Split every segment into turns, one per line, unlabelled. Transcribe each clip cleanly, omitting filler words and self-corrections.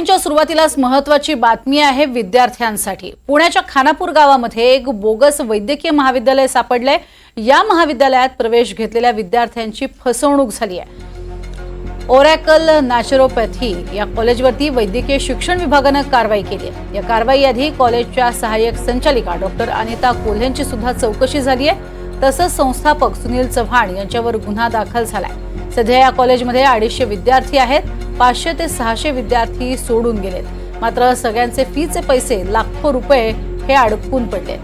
च्या सुरुवातीलाच महत्त्वाची बातमी आहे विद्यार्थ्यांसाठी। पुण्याच्या खानापूर गावामध्ये एक बोगस वैद्यकीय महाविद्यालय सापडले। या महाविद्यालयात प्रवेश घेतलेल्या विद्यार्थ्यांची फसवणूक झाली आहे। ओरॅकल नॅचरोपॅथी या कॉलेजवरती वैद्यकीय शिक्षण विभागाने कारवाई केली आहे। या कारवाईआधी कॉलेजच्या सहाय्यक संचालिका डॉक्टर अनिता कोल्हेंची सुद्धा चौकशी झाली आहे। तसंच संस्थापक सुनील चव्हाण यांच्यावर गुन्हा दाखल झालाय। सध्या या कॉलेजमध्ये 250 विद्यार्थी आहेत। 500 ते 600 विद्यार्थी सोडून गेलेत। मात्र सगळ्यांचे फीचे पैसे लाखो रुपये हे अडकून पडले।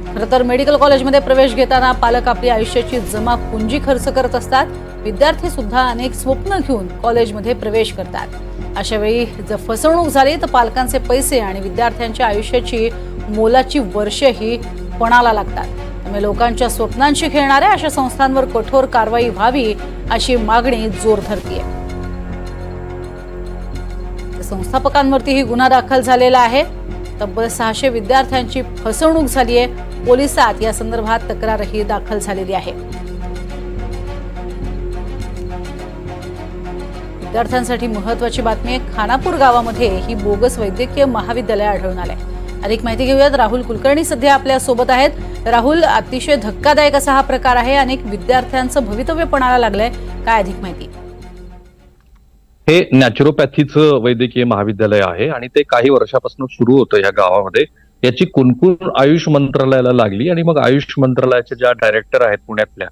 खरं तर मेडिकल कॉलेजमध्ये प्रवेश घेताना पालक आपली आयुष्याची जमा पुंजी खर्च करत असतात। विद्यार्थी सुद्धा अनेक स्वप्न घेऊन कॉलेजमध्ये प्रवेश करतात। अशा वेळी जर फसवणूक झाली तर पालकांचे पैसे आणि विद्यार्थ्यांच्या आयुष्याची मोलाची वर्षेही पणाला लागतात। त्यामुळे लोकांच्या स्वप्नांशी खेळणाऱ्या अशा संस्थांवर कठोर कारवाई व्हावी अशी मागणी जोर धरतीये। संस्थापकांवरतीही गुन्हा दाखल झालेला आहे। तब्बल 600 विद्यार्थ्यांची फसवणूक झाली आहे। पोलिसात या संदर्भात तक्रारही दाखल झालेली आहे। विद्यार्थ्यांसाठी महत्त्वाची बातमी आहे। खानापूर गावामध्ये ही बोगस वैद्यकीय महाविद्यालय आढळून आलंय। अधिक माहिती घेऊयात, राहुल कुलकर्णी सध्या आपल्या सोबत आहेत। राहुल, अतिशय धक्कादायक असा हा प्रकार आहे। अनेक विद्यार्थ्यांचं भवितव्य पणाला लागलंय, काय अधिक माहिती?
हे नॅचरोपॅथीचं वैद्यकीय महाविद्यालय आहे आणि ते काही वर्षापासून सुरू होतं या गावामध्ये। याची कुणकुण आयुष मंत्रालयाला लागली आणि मग आयुष मंत्रालयाच्या ज्या डायरेक्टर आहेत पुण्यातल्या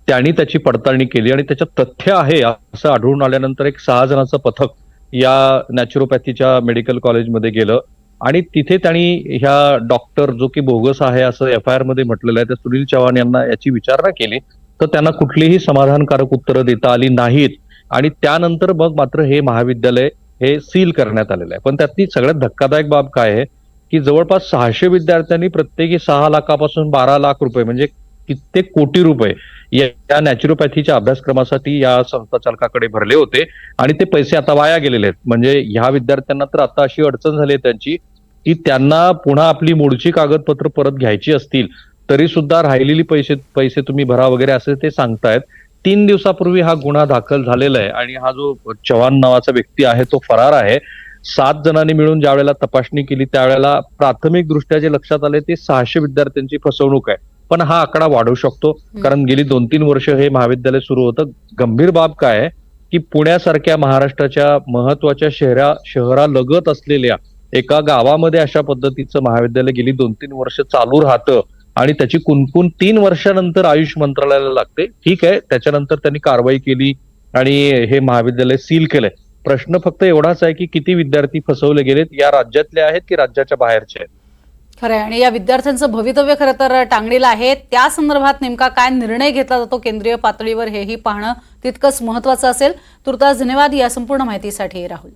त्यांनी त्याची पडताळणी केली आणि त्याच्यात तथ्य आहे असं आढळून आल्यानंतर एक 6 जणांचं पथक या नॅचरोपॅथीच्या मेडिकल कॉलेजमध्ये गेलं आणि तिथे त्यांनी ह्या डॉक्टर जो की बोगस आहे असं FIR मध्ये म्हटलेलं आहे त्या सुनील चव्हाण यांना याची विचारणा केली तर त्यांना कुठलीही समाधानकारक उत्तरं देता आली नाहीत आणि त्यानंतर मग मात्र हे महाविद्यालय हे सील करण्यात आलेलं आहे। पण त्यातली सगळ्यात धक्कादायक बाब काय आहे की जवळपास 600 विद्यार्थ्यांनी प्रत्येकी 6 लाखापासून 12 लाख रुपये म्हणजे कित्येक कोटी रुपये या नॅचरोपॅथीच्या अभ्यासक्रमासाठी या संस्थाचालकाकडे भरले होते आणि ते पैसे आता वाया गेलेले आहेत। म्हणजे ह्या विद्यार्थ्यांना तर आता अशी अडचण झाली आहे त्यांची की त्यांना पुन्हा आपली मूळची कागदपत्र परत घ्यायची असतील तरी सुद्धा राहिलेली पैसे तुम्ही भरा वगैरे असे ते सांगतायत। 3 दिवसापूर्वी हा गुन्हा दाखल झालेला आहे आणि हा जो चव्हाण नावाचा व्यक्ती आहे तो फरार आहे। 7 जणांनी मिळून ज्या वेळेला तपासणी केली त्यावेळेला प्राथमिक दृष्ट्या जे लक्षात आले ते 600 विद्यार्थ्यांची फसवणूक आहे। पण हा आकडा वाढू शकतो कारण गेली 2-3 वर्ष हे महाविद्यालय सुरू होतं। गंभीर बाब काय आहे की पुण्यासारख्या महाराष्ट्राच्या महत्वाच्या शहरालगत असलेल्या एका गावामध्ये अशा पद्धतीचं महाविद्यालय गेली 2-3 वर्ष चालू राहतं आणि त्याची कुणकुण 3 वर्षानंतर आयुष मंत्रालयाला लागते। ठीक आहे, त्याच्यानंतर त्यांनी कारवाई केली आणि हे महाविद्यालय सील केलंय। प्रश्न फक्त एवढाच आहे की किती विद्यार्थी फसवले गेलेत, या राज्यातले आहेत की राज्याच्या बाहेरचे आहेत।
खरं आणि या विद्यार्थ्यांचं भवितव्य खरं तर टांगणीला आहे। त्या संदर्भात नेमका काय निर्णय घेतला जातो केंद्रीय पातळीवर हेही पाहणं तितकंच महत्त्वाचं असेल। तुर्तास धन्यवाद या संपूर्ण माहितीसाठी राहुल।